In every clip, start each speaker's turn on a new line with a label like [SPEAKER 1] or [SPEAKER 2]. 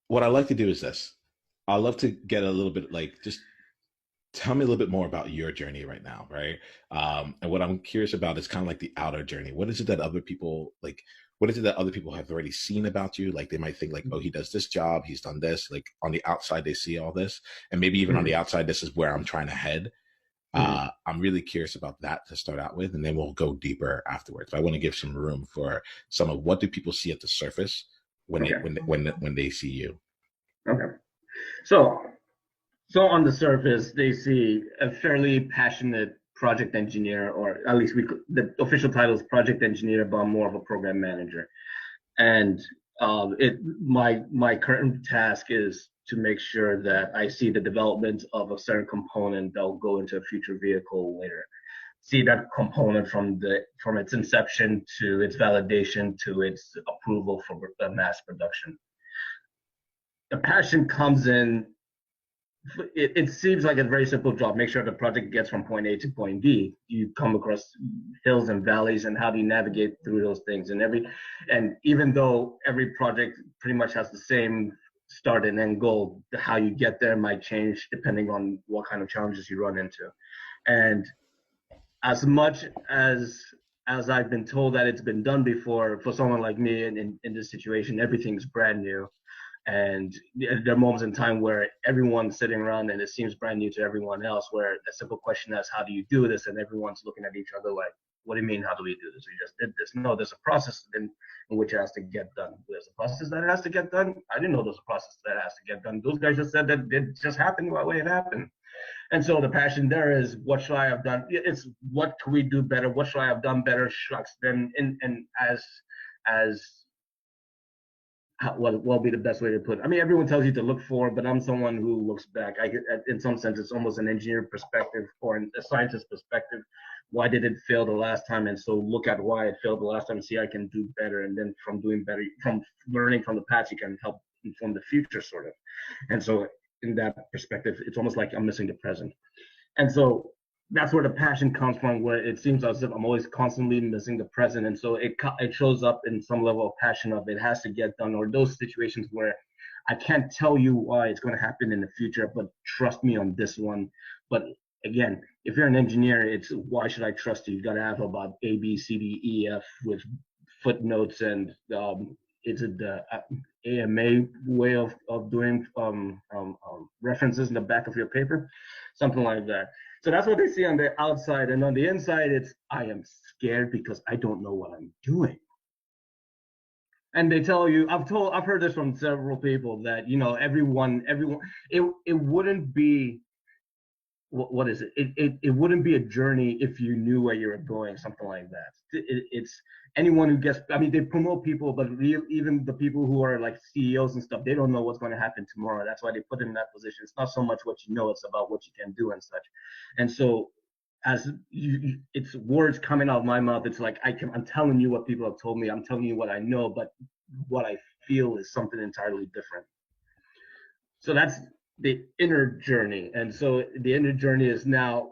[SPEAKER 1] what I like to do is this. I love to get a little bit like just tell me a little bit more about your journey right now, right? And what I'm curious about is kind of like the outer journey. What is it that other people like? What is it that other people have already seen about you? Like they might think like, oh, he does this job, he's done this. Like on the outside, they see all this, and maybe even on the
[SPEAKER 2] Mhm,
[SPEAKER 1] outside, this is where I'm trying to head.
[SPEAKER 2] mhm.
[SPEAKER 1] I'm really curious about that to start out with, and then we'll go deeper afterwards. But I want to give some room for some of what do people see at the surface when
[SPEAKER 2] Okay,
[SPEAKER 1] when they see you.
[SPEAKER 2] okay. So, so on the surface, they see a fairly passionate project engineer, or at least the official title is project engineer, but I'm more of a program manager. And my current task is to make sure that I see the development of a certain component that will go into a future vehicle later. See that component from its inception to its validation to its approval for mass production. The passion comes in. It seems like a very simple job. Make sure the project gets from point A to point B. You come across hills and valleys, and how do you navigate through those things? And even though every project pretty much has the same start and end goal, how you get there might change depending on what kind of challenges you run into. And as much as I've been told that it's been done before, for someone like me in this situation, everything's brand new. And there are moments in time where everyone's sitting around and it seems brand new to everyone else, where a simple question is, how do you do this? And everyone's looking at each other like, what do you mean, how do we do this? We just did this. No, there's a process in which it has to get done. There's a process that it has to get done. I didn't know there's a process that has to get done. Those guys just said that it just happened the way it happened. And so the passion there is, what should I have done? It's what can we do better? What should I have done better? Shucks. Then and as what will be the best way to put it? I mean, everyone tells you to look forward, but I'm someone who looks back. In some sense, it's almost an engineer perspective or a scientist perspective. Why did it fail the last time? And so look at why it failed the last time and see I can do better. And then from doing better, from learning from the past, you can help inform the future, sort of. And so in that perspective, it's almost like I'm missing the present. And so that's where the passion comes from, where it seems as if I'm always constantly missing the present. And so it shows up in some level of passion of it has to get done, or those situations where I can't tell you why it's going to happen in the future, but trust me on this one. But again, if you're an engineer, it's why should I trust you? You got to have about A, B, C, D, E, F with footnotes and is it the AMA way of doing references in the back of your paper, something like that. So that's what they see on the outside, and on the inside, it's I am scared because I don't know what I'm doing. And they tell you, I've heard this from several people that everyone, it wouldn't be what is it? It wouldn't be a journey if you knew where you were going, something like that. It's anyone who gets. I mean, they promote people, but even the people who are like CEOs and stuff, they don't know what's going to happen tomorrow. That's why they put in that position. It's not so much what you know; it's about what you can do and such. And so, as it's words coming out of my mouth. It's like I'm telling you what people have told me. I'm telling you what I know, but what I feel is something entirely different. So that's the inner journey. And so the inner journey is now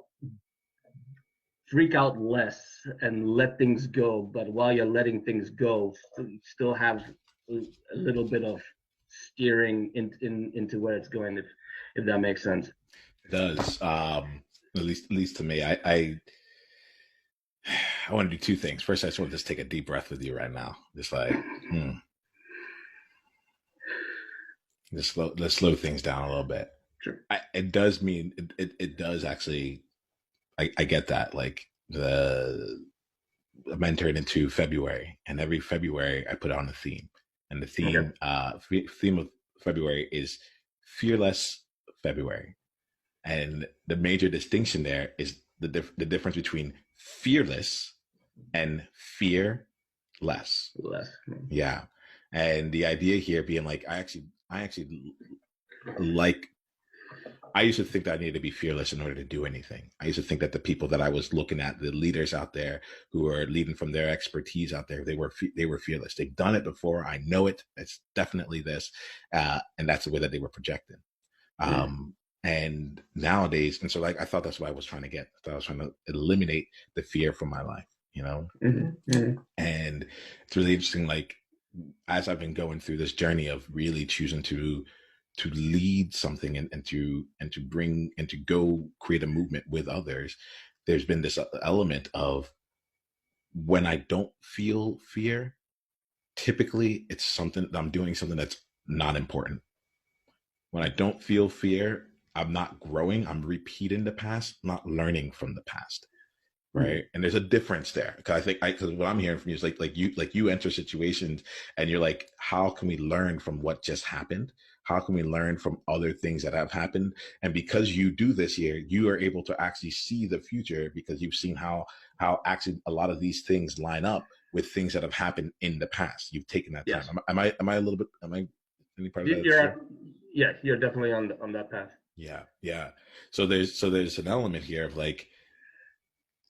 [SPEAKER 2] freak out less and let things go. But while you're letting things go, still have a little bit of steering into where it's going, if that makes sense.
[SPEAKER 1] It does. At least to me, I want to do two things. First, I just want to just take a deep breath with you right now. Just like, let's slow things down a little bit.
[SPEAKER 2] Sure.
[SPEAKER 1] It does mean it does actually. I get that. Like I'm entering into February, and every February I put on a theme, and the
[SPEAKER 2] Okay.
[SPEAKER 1] theme of February is fearless February, and the major distinction there is the difference between fearless and fear less.
[SPEAKER 2] Less.
[SPEAKER 1] Yeah, and the idea here being like I actually like I used to think that I needed to be fearless in order to do anything. I used to think that the people that I was looking at, the leaders out there who are leading from their expertise out there, they were fearless. They've done it before. I know it. It's definitely this, and that's the way that they were projecting.
[SPEAKER 2] Mm-hmm.
[SPEAKER 1] And nowadays, and so like I thought that's what I was trying to get. I thought I was trying to eliminate the fear from my life, you know.
[SPEAKER 2] Mm-hmm.
[SPEAKER 1] And it's really interesting. Like as I've been going through this journey of really choosing to lead something and to bring and to go create a movement with others, there's been this element of when I don't feel fear, typically it's something I'm doing something that's not important. When I don't feel fear, I'm not growing. I'm repeating the past, not learning from the past. Right. And there's a difference there. Because I think because what I'm hearing from you is like you enter situations and you're like, how can we learn from what just happened? How can we learn from other things that have happened? And because you do this here, you are able to actually see the future because you've seen how actually a lot of these things line up with things that have happened in the past. You've taken that
[SPEAKER 2] Yes.
[SPEAKER 1] time. Am I a little bit, am I any part of that?
[SPEAKER 2] You're definitely on that path.
[SPEAKER 1] Yeah. Yeah. So there's an element here of like,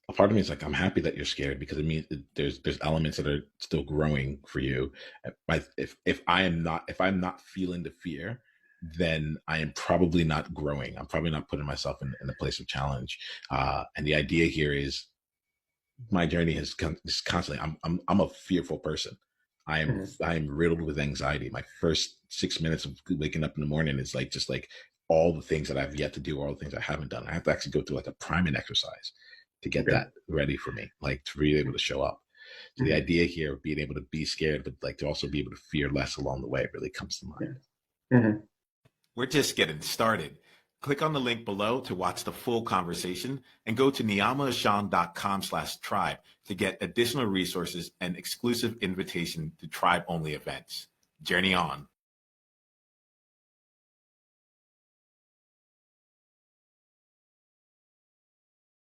[SPEAKER 1] a part of me is like, I'm happy that you're scared because it means there's elements that are still growing for you. If I'm not feeling the fear, then I am probably not growing. I'm probably not putting myself in a place of challenge. And the idea here is my journey is constantly. I'm a fearful person. I am riddled with anxiety. My first 6 minutes of waking up in the morning is like just like all the things that I've yet to do, all the things I haven't done. I have to actually go through like a priming exercise to get that ready for me, like to be able to show up. So the idea here of being able to be scared, but like to also be able to fear less along the way really comes to mind.
[SPEAKER 3] We're just getting started. Click on the link below to watch the full conversation and go to niyamaashawn.com/tribe to get additional resources and exclusive invitation to tribe only events. Journey on.